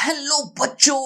Hello बच्चों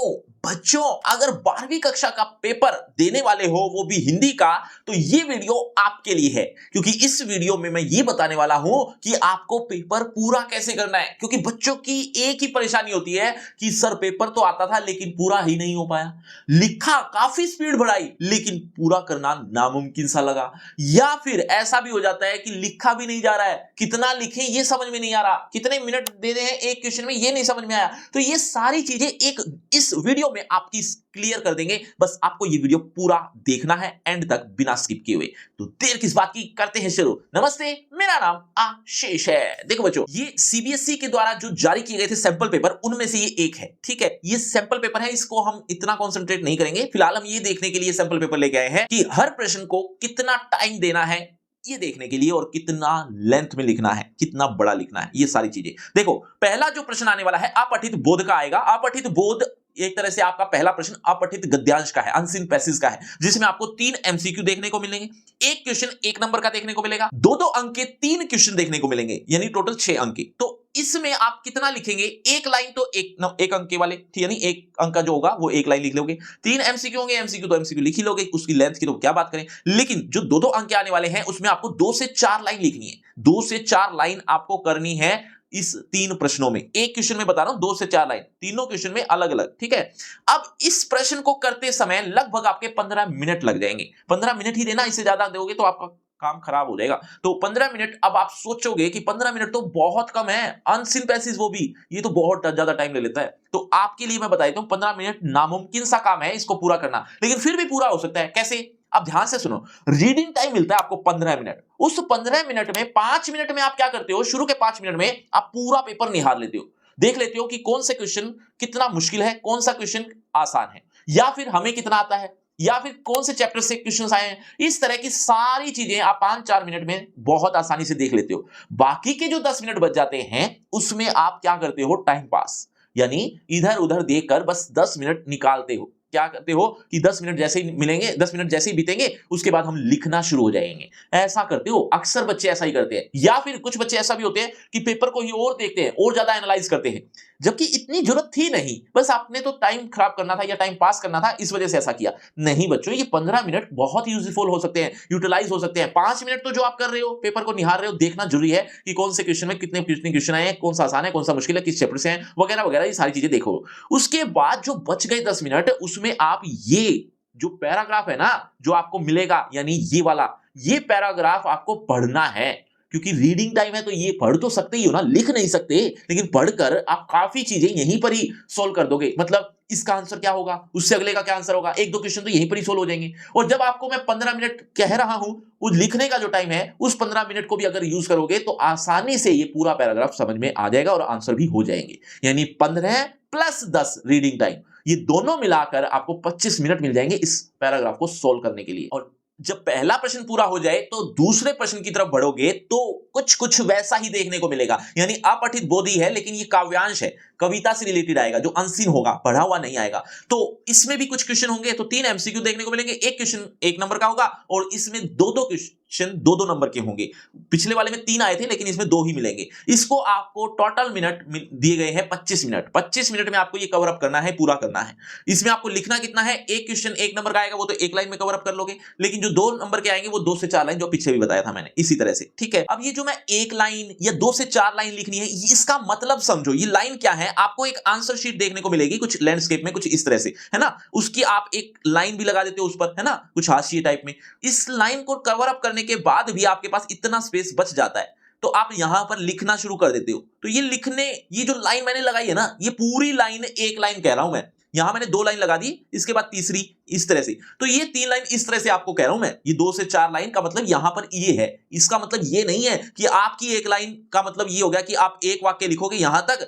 बच्चों अगर 12वीं कक्षा का पेपर देने वाले हो वो भी हिंदी का तो ये वीडियो आपके लिए है क्योंकि इस वीडियो में मैं ये बताने वाला हूं कि आपको पेपर पूरा कैसे करना है। क्योंकि बच्चों की एक ही परेशानी होती है कि सर पेपर तो आता था लेकिन पूरा ही नहीं हो पाया, लिखा काफी स्पीड बढ़ाई लेकिन पूरा करना नामुमकिन सा लगा, या फिर ऐसा भी हो जाता है कि लिखा भी नहीं जा रहा है, कितना लिखें ये समझ में नहीं आ रहा, कितने मिनट दे रहे हैं एक क्वेश्चन में ये नहीं समझ में आया। तो ये सारी चीजें एक इस वीडियो में आपकी क्लियर कर देंगे। बस आपको ये वीडियो पूरा देखना है एंड तक बिना स्किप किए हुए। तो देर किस बात की, करते हैं शुरू। नमस्ते, मेरा नाम आशीष है। देखो बच्चों, ये सीबीएसई के द्वारा जो जारी किए गए थे सैंपल पेपर उनमें से ये एक है। ठीक है, ये सैंपल पेपर है, इसको हम इतना कॉन्सेंट्रेट नहीं करेंगे। फिलहाल हम ये देखने के लिए सैंपल पेपर लेके आए हैं कि हर प्रश्न को कितना टाइम देना है ये देखने के लिए और कितना लेंथ में लिखना है, कितना बड़ा लिखना है, ये सारी चीजें। देखो, पहला जो प्रश्न आने वाला है अपठित बोध का आएगा। अपठित बोध एक तरह से आपका पहला प्रश्न अपठित गद्यांश का है, अनसीन पैसेज का है, जिसमें आपको 3 एमसीक्यू देखने को मिलेंगे। एक क्वेश्चन 1 नंबर का देखने को मिलेगा, 2-2 अंक के 3 क्वेश्चन देखने को मिलेंगे, यानी टोटल 6 अंक के। तो इसमें आप कितना लिखेंगे? एक लाइन तो एक अंक के वाले, यानी एक अंक का जो होगा वो एक लाइन लिख लोगे। 3 एमसीक्यू होंगे, एमसीक्यू तो एमसीक्यू लिख ही लोगे, उसकी लेंथ की तो क्या बात करें। लेकिन जो 2-2 अंक के आने वाले हैं उसमें आपको 2 से 4 लाइन लिखनी है। 2 से 4 लाइन आपको करनी है इस 3 प्रश्नों में। एक क्वेश्चन में बता रहा हूं 2 से 4 लाइन, तीनों क्वेश्चन में अलग अलग। ठीक है, अब इस प्रश्न को करते समय लगभग आपके 15 मिनट लग जाएंगे। 15 मिनट ही देना, इससे ज्यादा दोगे तो आपका काम खराब हो जाएगा। तो 15 मिनट, अब आप सोचोगे कि 15 मिनट तो बहुत कम है, अनसीन पैसेज वो भी, ये तो बहुत ज्यादा टाइम ले लेता है। तो आपके लिए मैं बता देता हूं 15 मिनट नामुमकिन सा काम है इसको पूरा करना, लेकिन फिर भी पूरा हो सकता है। कैसे? अब ध्यान से सुनो, रीडिंग टाइम मिलता है आपको 15 मिनट। उस 15 मिनट में 5 मिनट में आप क्या करते हो? शुरू के 5 मिनट में आप पूरा पेपर निहार लेते हो, देख लेते हो कि कौन से क्वेश्चन कितना मुश्किल है, कौन सा क्वेश्चन आसान है, या फिर हमें कितना आता है, या फिर कौन से चैप्टर से क्वेश्चंस आए हैं। इस तरह की सारी चीजें आप 5-4 मिनट में बहुत आसानी से देख लेते हो। बाकी के जो 10 मिनट बच जाते हैं उसमें आप क्या करते हो? टाइम पास, यानी इधर उधर देखकर बस 10 मिनट निकालते हो। क्या करते हो कि 10 मिनट जैसे ही मिलेंगे, 10 मिनट जैसे ही बीतेंगे उसके बाद हम लिखना शुरू हो जाएंगे। ऐसा करते हो, अक्सर बच्चे ऐसा ही करते हैं। या फिर कुछ बच्चे ऐसा भी होते हैं कि पेपर को ही और देखते हैं और ज्यादा एनालाइज करते हैं, जबकि इतनी जरूरत थी नहीं, बस आपने तो टाइम खराब करना था या टाइम पास करना था, इस वजह से ऐसा किया। नहीं बच्चों, ये 15 मिनट बहुत यूजफुल हो सकते हैं, यूटिलाइज हो सकते हैं। 5 मिनट तो जो आप कर रहे हो, पेपर को निहार रहे हो, देखना जरूरी है कि कौन से क्वेश्चन में कितने क्वेश्चन आए हैं, कौन सा आसान है, कौन सा मुश्किल है, किस चैप्टर से है, वगैरह वगैरह, ये सारी चीजें देखो। उसके बाद जो बच गए 10 मिनट, उसमें आप ये जो पैराग्राफ है ना जो आपको मिलेगा, यानी ये वाला, ये पैराग्राफ आपको पढ़ना है। क्योंकि रीडिंग टाइम है तो ये पढ़ तो सकते ही हो ना, लिख नहीं सकते, लेकिन पढ़कर आप काफी चीजें यहीं पर ही सोल्व कर दोगे। मतलब इसका आंसर क्या होगा, उससे अगले का क्या आंसर होगा, 1-2 क्वेश्चन तो यहीं पर ही सोल्व हो जाएंगे। और जब आपको मैं 15 मिनट कह रहा हूं, उस लिखने का जो टाइम है उस 15 मिनट को भी अगर यूज करोगे तो आसानी से ये पूरा पैराग्राफ समझ में आ जाएगा और आंसर भी हो जाएंगे। यानी 15 प्लस 10 रीडिंग टाइम, ये दोनों मिलाकर आपको 25 मिनट मिल जाएंगे इस पैराग्राफ को सोल्व करने के लिए। और जब पहला प्रश्न पूरा हो जाए तो दूसरे प्रश्न की तरफ बढ़ोगे तो कुछ कुछ वैसा ही देखने को मिलेगा। यानी अपठित बोध ही है लेकिन ये काव्यांश है, कविता से रिलेटेड आएगा, जो अनसीन होगा, पढ़ा हुआ नहीं आएगा। तो इसमें भी कुछ क्वेश्चन होंगे, तो 3 एमसीक्यू देखने को मिलेंगे। एक क्वेश्चन 1 नंबर का होगा और इसमें 2-2 क्वेश्चन 2-2 नंबर के होंगे। पिछले वाले में 3 आए थे लेकिन इसमें 2 ही मिलेंगे। इसको आपको टोटल मिनट दिए गए हैं 25 मिनट। 25 मिनट में आपको ये कवर अप करना है, पूरा करना है। इसमें आपको लिखना कितना है? एक क्वेश्चन 1 नंबर का आएगा वो तो 1 लाइन में कवर अप कर लोगे, लेकिन जो 2 नंबर के आएंगे वो 2 से 4 लाइन, जो पीछे भी बताया था मैंने, इसी तरह से। ठीक है, अब ये जो मैं 1 लाइन या 2 से 4 लाइन लिखनी है, इसका मतलब समझो। ये लाइन क्या है? आपको एक आंसर शीट देखने को मिलेगी कुछ लैंडस्केप में, कुछ इस तरह से, है ना। उसकी आप एक लाइन भी लगा देते हो उस पर, है ना, कुछ हाशिए टाइप में। इस लाइन को कवर अप करने के बाद भी आपके पास इतना स्पेस बच जाता है तो आप यहां पर लिखना शुरू कर देते हो। तो ये लिखने, ये जो लाइन मैंने लगाई है ना, ये पूरी लाइन 1 लाइन कह रहा हूं मैं। यहां मैंने 2 लाइन लगा दी, इसके बाद तीसरी, इस तरह से। तो ये 3 लाइन इस तरह से आपको कह रहा हूं मैं। ये 2 से 4 लाइन का मतलब यहां पर ये है। इसका मतलब ये नहीं है कि आपकी 1 लाइन का मतलब ये हो गया कि आप एक वाक्य लिखोगे यहां तक,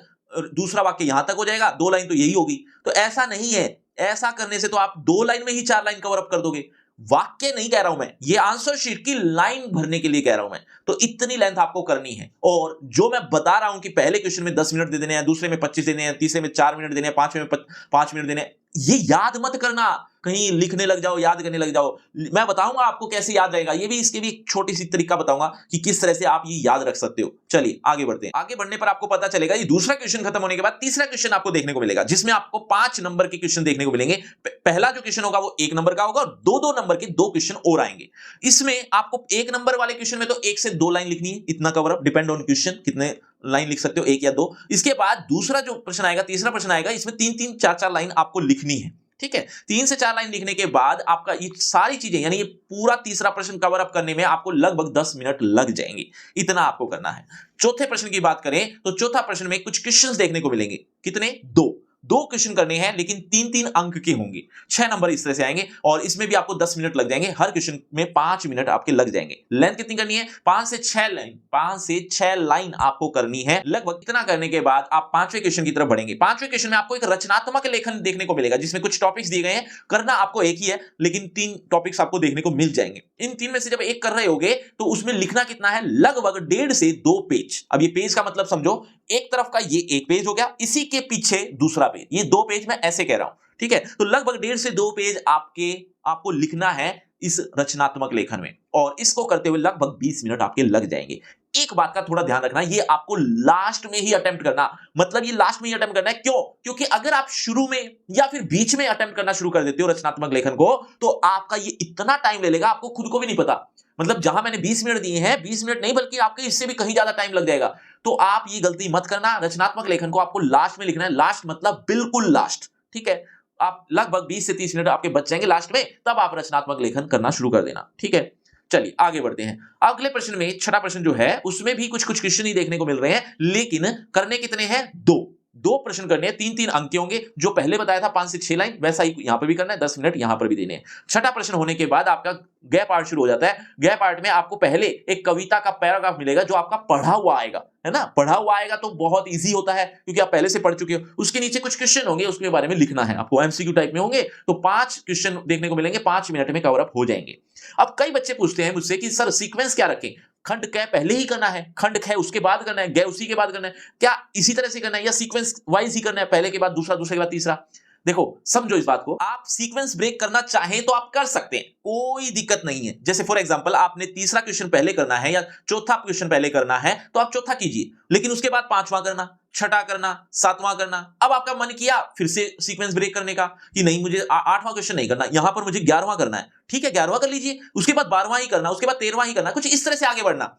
दूसरा वाक्य यहां तक हो जाएगा, 2 लाइन तो यही होगी। तो ऐसा नहीं है। ऐसा करने से तो आप 2 लाइन में ही 4 लाइन कवर अप कर दोगे। वाक्य नहीं कह रहा हूं मैं, ये आंसर शीट की लाइन भरने के लिए कह रहा हूं मैं। तो इतनी लेंथ आपको करनी है। और जो मैं बता रहा हूं कि पहले क्वेश्चन में 10 मिनट दे देने हैं, दूसरे में 25 देने हैं, तीसरे में 4 मिनट देने हैं, पांचवें में 5 मिनट देने हैं, ये याद मत करना, कहीं लिखने लग जाओ, याद करने लग जाओ। मैं बताऊंगा आपको कैसे याद रहेगा, ये भी इसके भी एक छोटी सी तरीका बताऊंगा कि किस तरह से आप ये याद रख सकते हो। चलिए आगे बढ़ते हैं। आगे बढ़ने पर आपको पता चलेगा, ये दूसरा क्वेश्चन खत्म होने के बाद तीसरा क्वेश्चन आपको देखने को मिलेगा, जिसमें आपको 5 नंबर के क्वेश्चन देखने को मिलेंगे। पहला जो क्वेश्चन होगा वो 1 नंबर का होगा और 2-2 नंबर के 2 क्वेश्चन और आएंगे। इसमें आपको 1 नंबर वाले क्वेश्चन में तो 1 से 2 लाइन लिखनी है, इतना cover up, depend on question कितने लाइन लिख सकते हो, 1 या 2। इसके बाद दूसरा जो प्रश्न आएगा, तीसरा प्रश्न आएगा, इसमें 3-3, 4-4 लाइन आपको लिखनी है। ठीक है, 3 से 4 लाइन लिखने के बाद आपका ये सारी चीजें, यानी ये पूरा तीसरा प्रश्न कवर अप करने में आपको लगभग 10 मिनट लग जाएंगे। इतना आपको करना है। चौथे प्रश्न की बात करें तो चौथा प्रश्न में कुछ क्वेश्चंस देखने को मिलेंगे। कितने? 2 क्वेश्चन करने हैं, लेकिन 3-3 अंक के होंगे। 6 नंबर इस तरह से आएंगे और इसमें भी आपको 10 मिनट लग जाएंगे। हर क्वेश्चन में 5 मिनट आपके लग जाएंगे। लेंथ कितनी करनी है? 5 से 6 लाइन, 5 से 6 लाइन आपको करनी है। लगभग इतना करने के बाद आप 5वें क्वेश्चन की तरफ बढ़ेंगे। 5वें क्वेश्चन में आपको एक रचनात्मक लेखन देखने को मिलेगा, जिसमें कुछ टॉपिक्स दिए गए हैं। करना आपको एक ही है, लेकिन 3 टॉपिक्स आपको देखने को मिल जाएंगे। इन 3 में से जब एक कर रहे होगे तो उसमें लिखना कितना है? लगभग 1.5 से 2 पेज। अब ये पेज का मतलब समझो, एक तरफ का ये एक पेज हो गया, इसी के पीछे दूसरा पेज, ये 2 पेज मैं ऐसे कह रहा हूं। ठीक है, तो लगभग 1.5 से 2 पेज आपको लिखना है इस रचनात्मक लेखन में, और इसको करते हुए लगभग 20 मिनट आपके लग जाएंगे। एक बात का थोड़ा ध्यान रखना, ये आपको लास्ट में ही अटेम्प्ट करना, मतलब ये लास्ट में ही अटेम्प्ट करना है। क्यों? क्योंकि अगर आप शुरू में या फिर बीच में अटेम्प्ट करना शुरू कर देते हो रचनात्मक लेखन को, तो आपका ये इतना टाइम ले लेगा, आपको खुद को भी नहीं पता। मतलब जहां मैंने 20 मिनट दिए हैं, 20 मिनट नहीं बल्कि आपके इससे भी कहीं ज्यादा टाइम लग जाएगा। तो आप ये गलती मत करना, रचनात्मक लेखन को आपको लास्ट में लिखना है। लास्ट मतलब बिल्कुल लास्ट। ठीक है, आप लगभग 20 से 30 मिनट आपके बच जाएंगे लास्ट में, तब आप रचनात्मक लेखन करना शुरू कर देना। ठीक है, चलिए आगे बढ़ते हैं। अगले प्रश्न में, छठा प्रश्न जो है, उसमें भी कुछ क्वेश्चन ही देखने को मिल रहे हैं, लेकिन करने कितने हैं? 2 प्रश्न करने हैं। 3-3 अंक के होंगे। जो पहले बताया था 5 से 6 लाइन, वैसा ही यहां पर भी करना है। 10 मिनट यहां पर भी देने हैं। छठा प्रश्न होने के बाद आपका गैप पार्ट शुरू हो जाता है। गैप पार्ट में आपको पहले एक कविता का पैराग्राफ मिलेगा, जो आपका पढ़ा हुआ आएगा, है ना। पढ़ा हुआ आएगा तो बहुत इजी होता है, क्योंकि आप पहले से पढ़ चुके हो। उसके नीचे कुछ क्वेश्चन होंगे, उसके बारे में लिखना है आपको, एमसीक्यू टाइप में होंगे। तो 5 क्वेश्चन देखने को मिलेंगे, 5 मिनट में कवर अप हो जाएंगे। अब कई बच्चे पूछते हैं मुझसे कि सर सीक्वेंस क्या रखें? खंड क पहले ही करना है, खंड ख उसके बाद करना है, ग उसी के बाद करना है, क्या इसी तरह से करना है, या सीक्वेंस वाइज ही करना है, पहले के बाद दूसरा, दूसरे के बाद तीसरा? देखो समझो इस बात को, आप सीक्वेंस ब्रेक करना चाहें तो आप कर सकते हैं, कोई दिक्कत नहीं है। जैसे फॉर एग्जांपल आपने तीसरा क्वेश्चन पहले करना है या चौथा क्वेश्चन पहले करना है, तो आप चौथा कीजिए, लेकिन उसके बाद 5वां करना, छठा करना, 7वां करना। अब आपका मन किया फिर से सीक्वेंस ब्रेक करने का कि नहीं मुझे 8वां क्वेश्चन नहीं करना, यहां पर मुझे 11वां करना है, ठीक है 11वां कर लीजिए, उसके बाद 12वां ही करना, उसके बाद 13वां ही करना, कुछ इस तरह से आगे बढ़ना।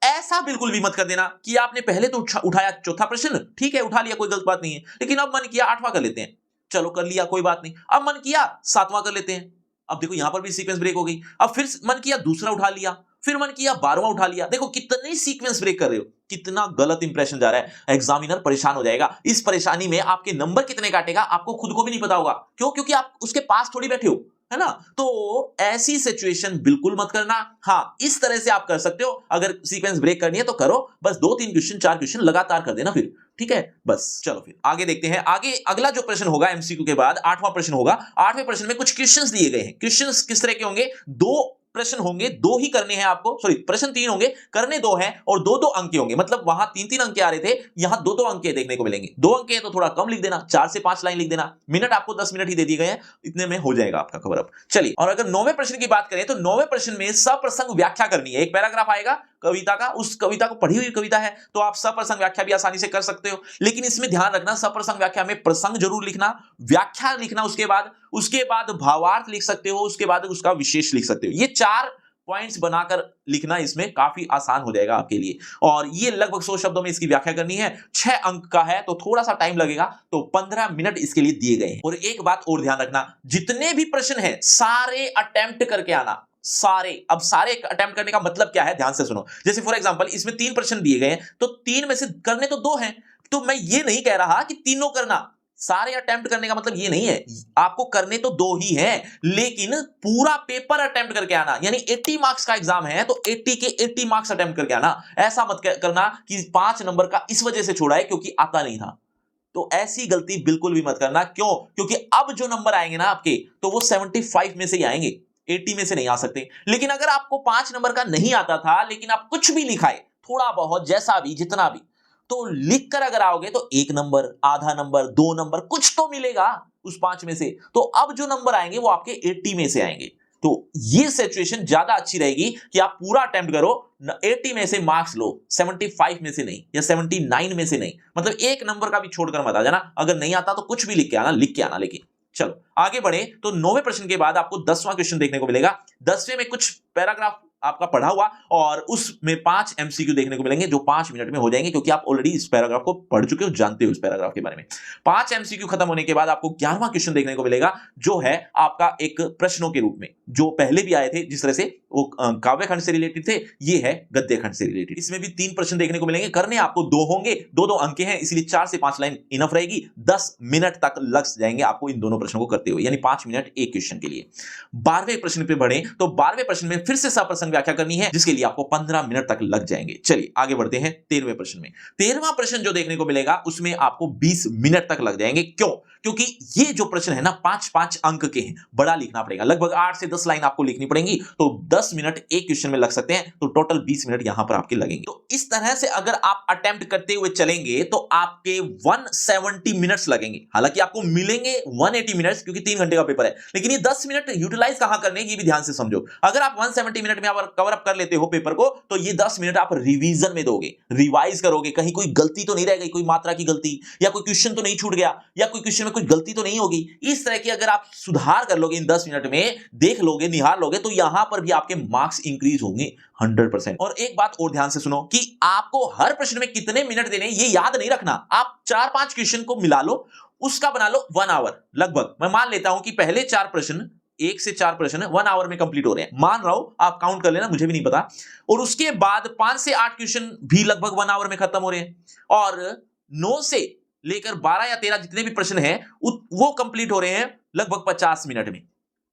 ऐसा बिल्कुल भी मत कर देना कि आपने पहले तो उठाया चौथा प्रश्न, ठीक है उठा लिया, कोई गलत बात नहीं है, लेकिन अब मन किया 8वां कर लेते हैं, चलो कर लिया कोई बात नहीं। अब मन किया 7वां कर लेते हैं, अब देखो यहां पर भी सीक्वेंस ब्रेक हो गई। अब फिर मन किया दूसरा उठा लिया, फिर मन किया 12वां उठा लिया। देखो कितने सीक्वेंस ब्रेक कर रहे हो, कितना गलत इंप्रेशन जा रहा है। एग्जामिनर परेशान हो जाएगा। इस परेशानी में आपके नंबर कितने काटेगा आपको खुद को भी नहीं पता होगा। क्यों? क्योंकि आप उसके पास थोड़ी बैठे हो, है ना। तो ऐसी सिचुएशन बिल्कुल मत करना। हाँ, इस तरह से आप कर सकते हो, अगर सीक्वेंस ब्रेक करनी है तो करो, बस 2-3 क्वेश्चन 4 क्वेश्चन लगातार कर देना फिर, ठीक है। बस चलो फिर आगे देखते हैं। आगे अगला जो प्रश्न होगा एमसीक्यू के बाद 8वां प्रश्न होगा। 8वें प्रश्न में कुछ क्वेश्चंस दिए गए हैं। क्वेश्चंस किस तरह के होंगे? 2 प्रश्न होंगे, 2 ही करने हैं आपको, सॉरी प्रश्न 3 होंगे, करने 2 हैं और 2-2 अंक के होंगे। मतलब वहां 3-3 अंक आ रहे थे, यहां 2-2 अंक देखने को मिलेंगे। 2 अंक है तो थोड़ा कम लिख देना, 4 से 5 लाइन लिख देना। मिनट आपको 10 मिनट ही दे दिए गए हैं, इतने में हो जाएगा आपका कवर अप। चलिए, और अगर 9वें प्रश्न की बात करें तो 9वें प्रश्न में सप्रसंग व्याख्या करनी है। एक पैराग्राफ आएगा कविता का, उस कविता को पढ़ी हुई कविता है तो आप सप्रसंग व्याख्या भी आसानी से कर सकते हो, लेकिन इसमें ध्यान रखना सप्रसंग व्याख्या में प्रसंग जरूर लिखना, व्याख्या लिखना, उसके बाद भावार्थ लिख सकते हो, उसके बाद उसका विशेष लिख सकते हो। ये 4 पॉइंट्स बनाकर लिखना इसमें काफी आसान हो जाएगा आपके लिए। और ये लगभग 100 शब्दों में इसकी व्याख्या करनी है। 6 अंक का है तो थोड़ा सा टाइम लगेगा, तो 15 मिनट इसके लिए दिए गए हैं। और एक बात और ध्यान रखना, जितने भी प्रश्न हैं सारे अटेम्प्ट करके आना, सारे। अब सारे अटेम्प्ट करने का मतलब क्या है, ध्यान से सुनो। जैसे फॉर एग्जांपल इसमें 3 प्रश्न दिए गए हैं, तो 3 में से करने तो 2 हैं, तो मैं ये नहीं कह रहा कि तीनों करना। सारे अटेम्प्ट करने का मतलब ये नहीं है, आपको करने तो 2 ही हैं, लेकिन पूरा पेपर अटेम्प्ट करके आना। यानी 80 मार्क्स का एग्जाम है तो 80 के 80 मार्क्स अटेम्प्ट करके आना। ऐसा मत करना कि 5 नंबर का इस वजह से छोड़ा है क्योंकि आता नहीं था। तो ऐसी गलती बिल्कुल भी मत करना। क्यों? क्योंकि अब जो नंबर आएंगे ना आपके, तो वो 75 में से ही आएंगे, 80 में से नहीं आ सकते। लेकिन अगर आपको 5 नंबर का नहीं आता था, लेकिन आप कुछ भी लिखाए, थोड़ा बहुत, जैसा भी, जितना भी, तो लिखकर अगर आओगे तो 1 नंबर, आधा नंबर, 2 नंबर कुछ तो मिलेगा उस 5 में से। तो अब जो नंबर आएंगे वो आपके 80 में से आएंगे। तो ये सिचुएशन ज्यादा अच्छी रहेगी कि आप पूरा अटेम्प्ट करो, 80 में से मार्क्स लो, 75 में से नहीं या 79 में से नहीं। मतलब एक नंबर का भी छोड़कर मत आ जाना। अगर नहीं आता तो कुछ भी लिख के आना। लेकिन चलो आगे बढ़े तो 9वें प्रश्न के बाद आपको 10वां क्वेश्चन देखने को मिलेगा। 10वें में कुछ पैराग्राफ आपका पढ़ा हुआ और उसमें 5 एमसीक्यू देखने को मिलेंगे जो 5 मिनट में हो जाएंगे, क्योंकि आप ऑलरेडी इस पैराग्राफ को पढ़ चुके हो, जानते हो इस पैराग्राफ के बारे में। 5 एमसीक्यू खत्म होने के बाद आपको 11वां क्वेश्चन देखने को मिलेगा, जो है आपका एक प्रश्नों के रूप में, जो पहले भी आए थे जिस तरह से वो काव्य खंड से रिलेटेड थे, ये है गद्य खंड से रिलेटेड। इसमें भी 3 प्रश्न देखने को मिलेंगे। करने आपको 2 होंगे, 2-2 अंक के हैं, इसलिए 4 से 5 लाइन इनफ रहेगी। 10 मिनट तक लग जाएंगे आपको इन दोनों प्रश्नों को करते हुए, यानी 5 मिनट एक क्वेश्चन के लिए। 12वें प्रश्न पे बढ़े तो 12वें प्रश्न में फिर से सप्रसंग व्याख्या करनी है, जिसके लिए आपको 15 मिनट तक लग जाएंगे। चलिए आगे बढ़ते हैं 13वें प्रश्न में। 13वां प्रश्न जो देखने को मिलेगा उसमें आपको 20 मिनट तक लग जाएंगे। क्यों? क्योंकि ये जो प्रश्न है ना 5-5 अंक के हैं, बड़ा लिखना पड़ेगा, लगभग 8 से 10 लाइन आपको लिखनी पड़ेंगी। तो 10 मिनट एक क्वेश्चन में लग सकते हैं, तो टोटल 20 मिनट यहां पर आपके लगेंगे। तो इस तरह से अगर आप अटेम्प्ट करते हुए चलेंगे तो आपके 170 मिनट्स लगेंगे। हालांकि आपको मिलेंगे 180 मिनट्स क्योंकि 3 घंटे का पेपर है, लेकिन ये 10 मिनट यूटिलाइज कहां करने ये भी ध्यान से समझो। अगर आप 170 मिनट में कवर अप कर लेते हो पेपर को, तो ये 10 मिनट आप रिवीजन में दोगे, रिवाइज करोगे, कहीं कोई गलती तो नहीं रह गई, कोई मात्रा की गलती या कोई क्वेश्चन तो नहीं छूट गया या कोई क्वेश्चन में कुछ गलती तो नहीं होगी। इस तरह की अगर आप सुधार कर लोगे इन 10 मिनट में, देख लोगे, निहार लोगे, तो यहां पर भी आपके मार्क्स इंक्रीज होंगे 100%। और एक बात और ध्यान से सुनो कि आपको हर प्रश्न में कितने मिनट देने ये याद नहीं रखना। आप 4-5 क्वेश्चन को मिला लो, उसका बना लो 1 आवर लगभग। मैं मान लेता हूं कि पहले 4 प्रश्न, 1 से 4 प्रश्न 1 आवर में कंप्लीट हो रहे हैं, मान रहा हूं, आप काउंट कर लेना, मुझे भी नहीं पता। और उसके बाद 5 से 8 क्वेश्चन भी लगभग 1 आवर में खत्म हो रहे हैं, और 9 से लेकर 12 या 13 जितने भी प्रश्न हैं वो कंप्लीट हो रहे हैं लगभग 50 मिनट में,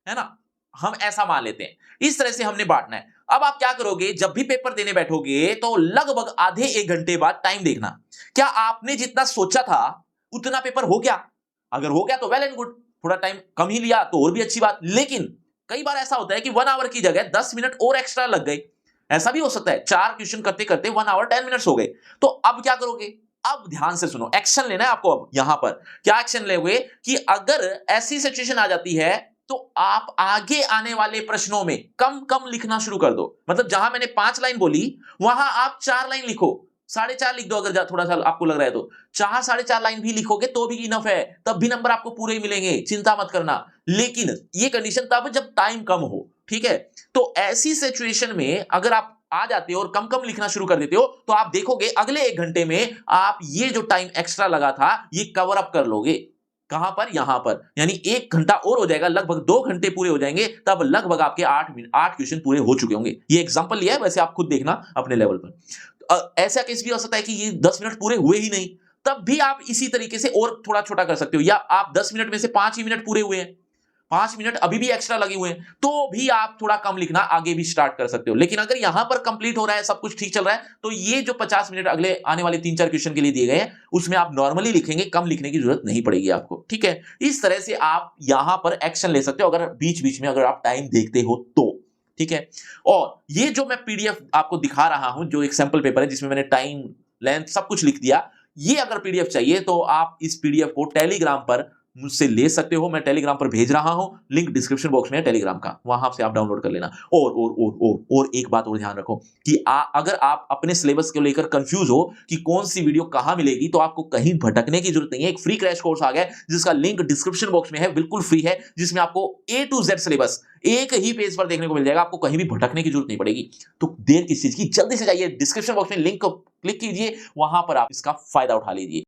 है ना। हम ऐसा मान लेते हैं, इस तरह से हमने बांटना है। अब आप क्या करोगे, जब भी पेपर देने बैठोगे तो लगभग आधे 1 घंटे बाद टाइम देखना, क्या आपने जितना सोचा था उतना पेपर हो गया। अगर हो गया तो वेल एंड गुड, थोड़ा टाइम कम ही लिया तो और भी अच्छी बात। लेकिन कई बार ऐसा होता है कि 1 आवर की जगह 10 मिनट और एक्स्ट्रा लग गए, ऐसा भी हो सकता है। 4 क्वेश्चन करते करते 1 आवर 10 मिनट्स हो गए, तो अब क्या करोगे। अब ध्यान से सुनो, एक्शन लेना है आपको। अब यहां पर क्या एक्शन लेंगे कि अगर ऐसी सिचुएशन आ जाती है तो आप आगे आने वाले प्रश्नों में कम कम लिखना शुरू कर दो। मतलब जहां मैंने 5 लाइन बोली वहां आप 4 लाइन लिखो, 4.5 लिख दो। अगर थोड़ा सा आपको लग रहा है तो 4-4.5 लाइन भी लिखोगे तो भी इनफ है, तब भी नंबर आपको पूरे मिलेंगे, चिंता मत करना। लेकिन ये कंडीशन तब जब टाइम कम हो, ठीक है। तो ऐसी सिचुएशन में अगर आप आ जाते हो और कम कम लिखना शुरू कर देते हो तो आप देखोगे अगले 1 घंटे में आप ये जो टाइम एक्स्ट्रा लगा था ये कवर अप कर लोगे। कहां पर, यहां पर, यानी 1 घंटा और हो जाएगा, लगभग 2 घंटे पूरे हो जाएंगे, तब लगभग आपके 8 क्वेश्चन पूरे हो चुके होंगे। ये एग्जांपल लिया है, वैसे आप खुद देखना अपने लेवल पर। ऐसा केस भी हो सकता है कि ये 10 मिनट पूरे हुए ही नहीं, तब भी आप इसी तरीके से और थोड़ा छोटा कर सकते हो, या आप 10 मिनट में से 5 ही मिनट पूरे हुए हैं, 5 मिनट अभी भी एक्स्ट्रा लगे हुए हैं, तो भी आप थोड़ा कम लिखना आगे भी स्टार्ट कर सकते हो। लेकिन अगर यहां पर कंप्लीट हो रहा है, सब कुछ ठीक चल रहा है, तो ये जो 50 मिनट अगले आने वाले 3-4 क्वेश्चन के लिए दिए गए हैं उसमें आप नॉर्मली लिखेंगे, कम लिखने की जरूरत नहीं पड़ेगी आपको, ठीक है। इस तरह से आप यहां पर एक्शन ले सकते हो अगर बीच बीच में अगर आप टाइम देखते हो तो, ठीक है। और ये जो मैं पीडीएफ आपको दिखा रहा हूं, जो एक सैंपल पेपर है जिसमें मैंने टाइम, लेंथ सब कुछ लिख दिया, ये अगर पीडीएफ चाहिए तो आप इस पीडीएफ को टेलीग्राम पर मुझसे ले सकते हो। मैं टेलीग्राम पर भेज रहा हूं, लिंक डिस्क्रिप्शन बॉक्स में है टेलीग्राम का, वहां से आप डाउनलोड कर लेना। और एक बात और ध्यान रखो कि अगर आप अपने सिलेबस को लेकर कंफ्यूज हो कि कौन सी वीडियो कहां मिलेगी, तो आपको कहीं भटकने की जरूरत नहीं है। एक फ्री क्रैश कोर्स आ गया है जिसका लिंक डिस्क्रिप्शन बॉक्स में है, बिल्कुल फ्री है, जिसमें आपको A to Z सिलेबस एक ही पेज पर देखने को मिल जाएगा, आपको कहीं भी भटकने की जरूरत नहीं पड़ेगी। तो देर किस चीज की, जल्दी से जाइए डिस्क्रिप्शन बॉक्स में लिंक को क्लिक कीजिए, वहां पर आप इसका फायदा उठा लीजिए।